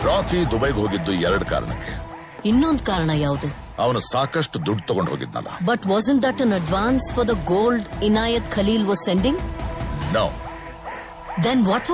ರಾಕಿ ದುಬೈಗೆ ಹೋಗಿದ್ದು 2 ಕಾರಣಕ್ಕೆ. ಇನ್ನೊಂದು ಕಾರಣ ಯಾವುದು? ಅವನು ಸಾಕಷ್ಟು ದುಡ್ಡು ತಗೊಂಡು ಹೋಗಿದ್ನಲ್ಲ. But wasn't that an advance for the gold Inayat Khalil was sending? No. Then what